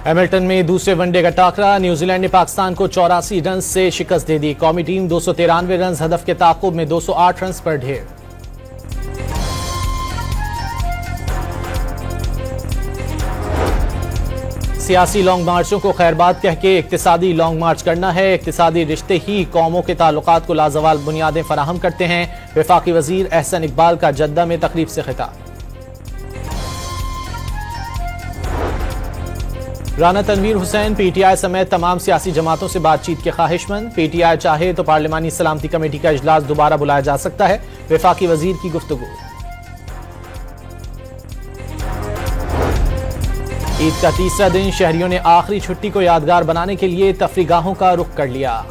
Hamilton में दूसरे one day का टाकरा, न्यूजीलैंड ने पाकिस्तान को 84 रन से शिकस्त दे दी। कौमी टीम 293 रन हदफ के ताक़ुब में 208 रन पर ढेर। सियासी लॉन्ग मार्चों को खैरबाद कह के इक्तिसादी लॉन्ग मार्च करना है। इक्तिसादी रिश्ते ही कौमों के ताल्लुकात को लाजवाल बुनियादें फराहम करते हैं। वफाकी वजीर एहसन इकबाल का जद्दा में तकरीब से खिताब। राना तनवीर हुसैन पीटीआई समेत तमाम सियासी जमातों से बातचीत के ख्वाहिशमंद। पीटीआई चाहे तो पार्लिमानी सलामती कमेटी का इजलास दोबारा बुलाया जा सकता है। वफाकी वजीर की गुफ्तगू। ईद का तीसरा दिन, शहरियों ने आखिरी छुट्टी को यादगार बनाने के लिए तफरीगाहों का रुख कर लिया।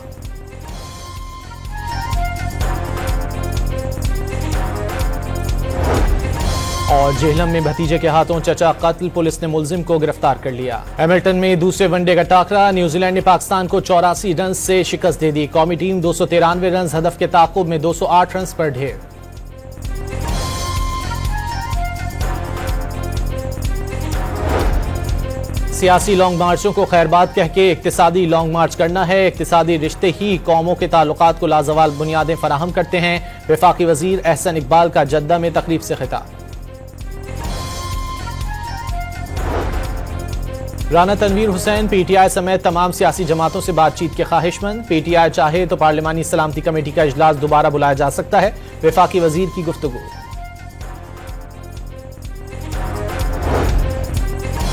और जेहलम में भतीजे के हाथों चचा कत्ल, पुलिस ने मुलजिम को गिरफ्तार कर लिया। हैमिल्टन में दूसरे वनडे का टाकरा, न्यूजीलैंड ने पाकिस्तान को 84 रन से शिकस्त दे दी। कौमी टीम 293 रन हदफ के ताक़ुब में 208 रन पर ढेर। सियासी लॉन्ग मार्चों को खैरबाद कह के इक्तिसादी लॉन्ग मार्च करना है। इक्तिसादी रिश्ते ही कौमों के ताल्लुकात को लाजवाल बुनियादें फराहम करते हैं। वफाकी वजीर एहसन इकबाल का जद्दा में तकरीब से खिताब। राना तनवीर हुसैन पीटीआई समेत तमाम सियासी जमातों से बातचीत के ख्वाहिशमंद। पीटीआई चाहे तो पार्लिमानी सलामती कमेटी का इजलास दोबारा बुलाया जा सकता है। वफाकी वजीर की गुफ्तगू।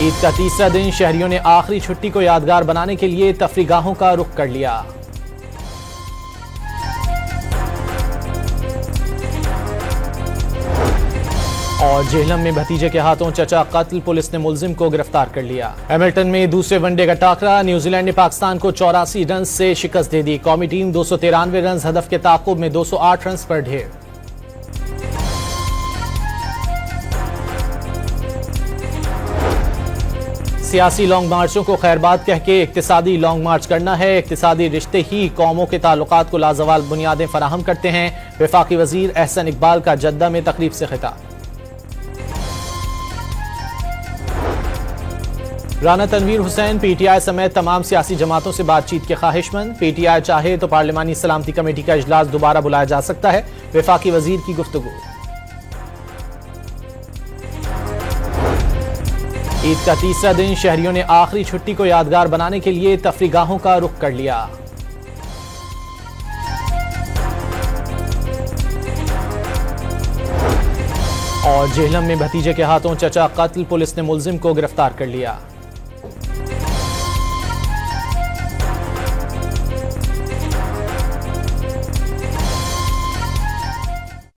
ईद का तीसरा दिन, शहरियों ने आखिरी छुट्टी को यादगार बनाने के लिए तफरीगाहों का रुख कर लिया। और जेहलम में भतीजे के हाथों चचा कत्ल, पुलिस ने मुलजिम को गिरफ्तार कर लिया। हैमिल्टन में दूसरे वनडे का टाकरा, न्यूजीलैंड ने पाकिस्तान को 84 रन से शिकस्त दे दी। कौमी टीम 293 रन हदफ के ताक़ुब में 208 रन पर ढेर। सियासी लॉन्ग मार्चों को खैरबाद कह के इक्तिसादी लॉन्ग मार्च करना है। इक्तिसादी रिश्ते ही कौमों के ताल्लुकात को लाजवाल बुनियादें फराहम करते हैं। वफाकी वजीर एहसन इकबाल का जद्दा में तकरीब से खिताब। राना तनवीर हुसैन पीटीआई समेत तमाम सियासी जमातों से बातचीत के ख्वाहिशमंद। पीटीआई चाहे तो पार्लिमानी सलामती कमेटी का इजलास दोबारा बुलाया जा सकता है। वफाकी वजीर की गुफ्तगू। ईद का तीसरा दिन, शहरियों ने आखिरी छुट्टी को यादगार बनाने के लिए तफरीगाहों का रुख कर लिया। और जेहलम में भतीजे के हाथों चचा कत्ल, पुलिस ने मुलजिम को गिरफ्तार कर लिया।